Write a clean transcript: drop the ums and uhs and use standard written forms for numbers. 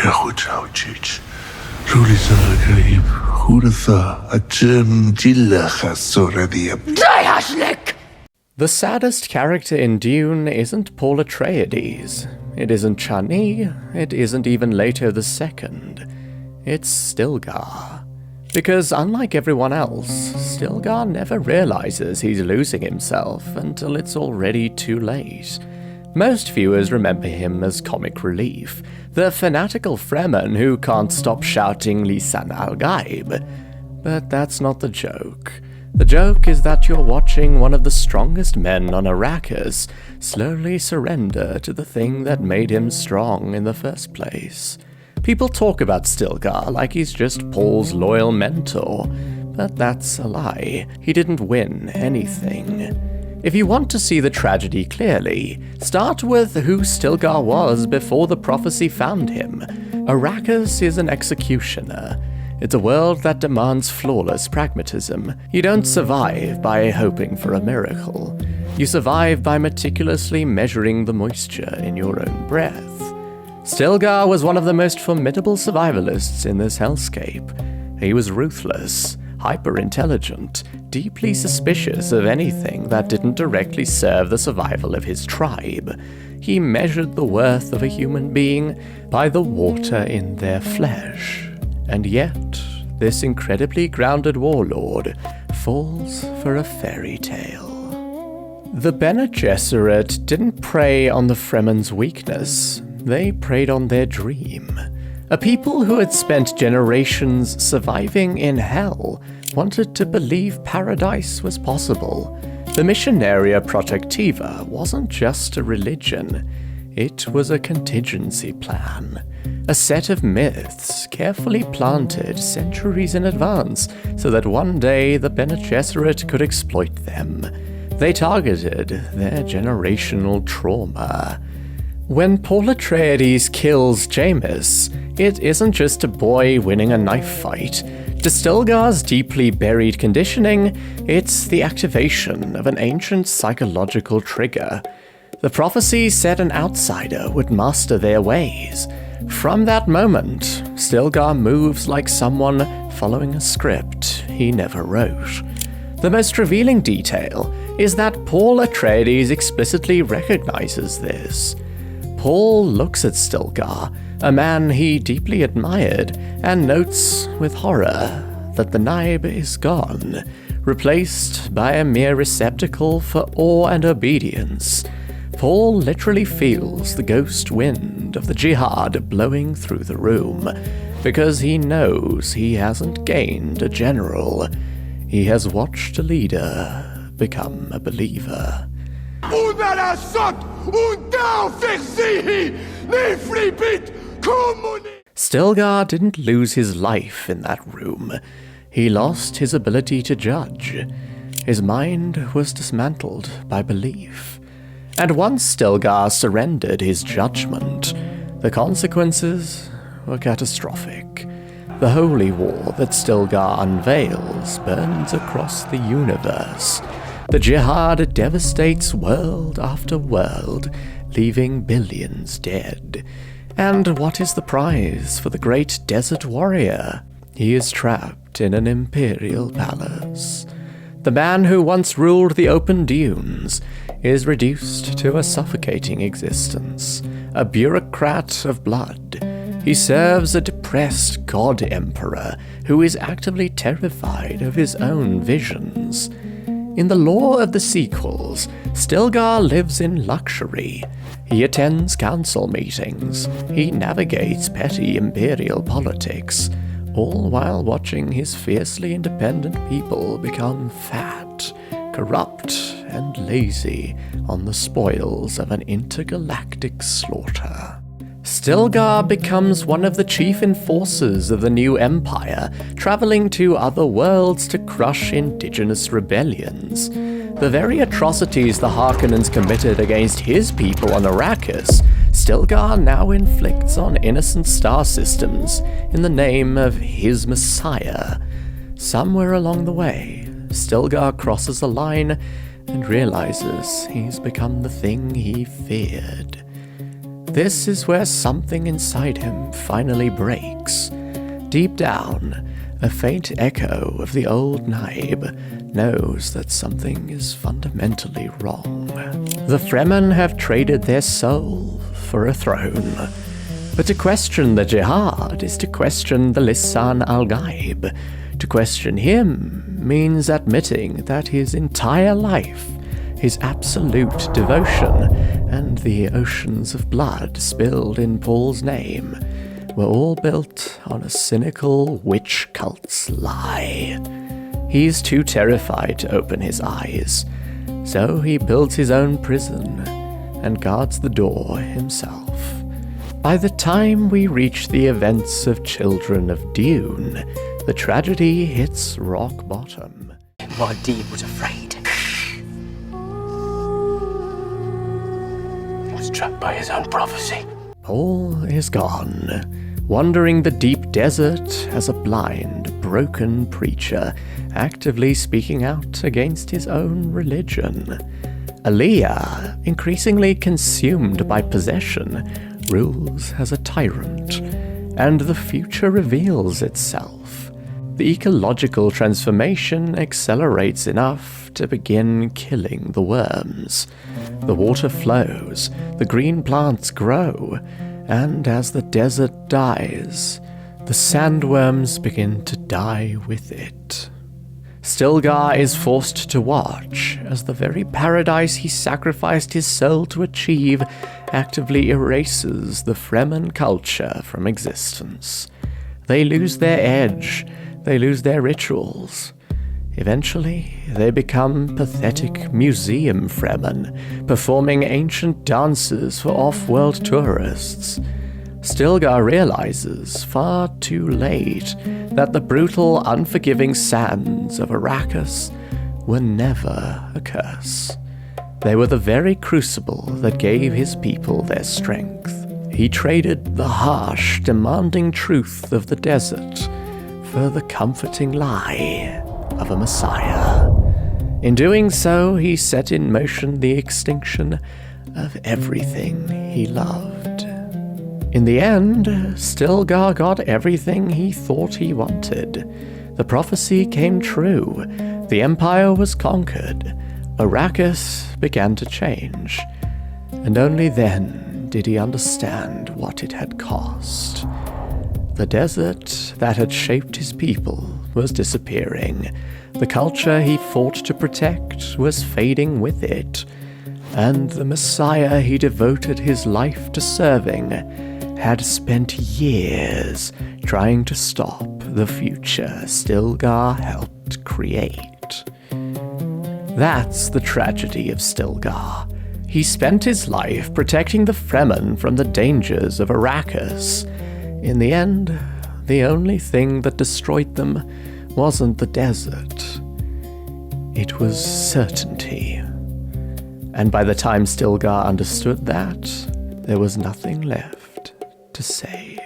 Kehutauchich. Rulisaragaib, Huratha, Ajum Jillachasoradiab. Dayashlik! The saddest character in Dune isn't Paul Atreides. It isn't Chani. It isn't even Leto II. It's Stilgar. Because unlike everyone else, Stilgar never realizes he's losing himself until it's already too late. Most viewers remember him as comic relief, the fanatical Fremen who can't stop shouting Lisan al-Gaib. But that's not the joke. The joke is that you're watching one of the strongest men on Arrakis slowly surrender to the thing that made him strong in the first place. People talk about Stilgar like he's just Paul's loyal mentor, but that's a lie. He didn't win anything. If you want to see the tragedy clearly, start with who Stilgar was before the prophecy found him. Arrakis is an executioner. It's a world that demands flawless pragmatism. You don't survive by hoping for a miracle. You survive by meticulously measuring the moisture in your own breath. Stilgar was one of the most formidable survivalists in this hellscape. He was ruthless, hyper-intelligent, deeply suspicious of anything that didn't directly serve the survival of his tribe. He measured the worth of a human being by the water in their flesh. And yet, this incredibly grounded warlord falls for a fairy tale. The Bene Gesserit didn't prey on the Fremen's weakness, they preyed on their dream. A people who had spent generations surviving in hell wanted to believe paradise was possible. The Missionaria Protectiva wasn't just a religion, it was a contingency plan. A set of myths carefully planted centuries in advance so that one day the Bene Gesserit could exploit them. They targeted their generational trauma. When Paul Atreides kills Jameis, it isn't just a boy winning a knife fight. To Stilgar's deeply buried conditioning, it's the activation of an ancient psychological trigger. The prophecy said an outsider would master their ways. From that moment, Stilgar moves like someone following a script he never wrote. The most revealing detail is that Paul Atreides explicitly recognizes this. Paul looks at Stilgar, a man he deeply admired, and notes with horror that the Naib is gone, replaced by a mere receptacle for awe and obedience. Paul literally feels the ghost wind of the jihad blowing through the room, because he knows he hasn't gained a general. He has watched a leader become a believer. Stilgar didn't lose his life in that room. He lost his ability to judge. His mind was dismantled by belief. And once Stilgar surrendered his judgment, the consequences were catastrophic. The holy war that Stilgar unveils burns across the universe. The jihad devastates world after world, leaving billions dead. And what is the prize for the great desert warrior? He is trapped in an imperial palace. The man who once ruled the open dunes is reduced to a suffocating existence, a bureaucrat of blood. He serves a depressed god-emperor who is actively terrified of his own visions. In the lore of the sequels, Stilgar lives in luxury. He attends council meetings. He navigates petty imperial politics, all while watching his fiercely independent people become fat, corrupt, and lazy on the spoils of an intergalactic slaughter. Stilgar becomes one of the chief enforcers of the new empire, traveling to other worlds to crush indigenous rebellions. The very atrocities the Harkonnens committed against his people on Arrakis, Stilgar now inflicts on innocent star systems in the name of his messiah. Somewhere along the way, Stilgar crosses a line and realizes he's become the thing he feared. this is where something inside him finally breaks. Deep down, a faint echo of the old Naib knows that something is fundamentally wrong. The Fremen have traded their soul for a throne. But to question the Jihad is to question the Lisan al-Gaib. To question him means admitting that his entire life, his absolute devotion, and the oceans of blood spilled in Paul's name were all built on a cynical witch cult's lie. He's too terrified to open his eyes, so he builds his own prison and guards the door himself. By the time we reach the events of Children of Dune, the tragedy hits rock bottom. Muad'Dib was afraid. He was trapped by his own prophecy. Paul is gone, wandering the deep desert as a blind, broken preacher, actively speaking out against his own religion. Aaliyah, increasingly consumed by possession, rules as a tyrant, and the future reveals itself. The ecological transformation accelerates enough to begin killing the worms. The water flows, the green plants grow, and as the desert dies, the sandworms begin to die with it. Stilgar is forced to watch as the very paradise he sacrificed his soul to achieve actively erases the Fremen culture from existence. They lose their edge, they lose their rituals. Eventually, they become pathetic museum Fremen, performing ancient dances for off-world tourists. Stilgar realizes, far too late, that the brutal, unforgiving sands of Arrakis were never a curse. They were the very crucible that gave his people their strength. He traded the harsh, demanding truth of the desert for the comforting lie of a messiah. In doing so, he set in motion the extinction of everything he loved. In the end, Stilgar got everything he thought he wanted. The prophecy came true. The Empire was conquered. Arrakis began to change. And only then did he understand what it had cost. The desert that had shaped his people was disappearing. The culture he fought to protect was fading with it. And the Messiah he devoted his life to serving had spent years trying to stop the future Stilgar helped create. That's the tragedy of Stilgar. He spent his life protecting the Fremen from the dangers of Arrakis. In the end, the only thing that destroyed them wasn't the desert. It was certainty. And by the time Stilgar understood that, there was nothing left to save.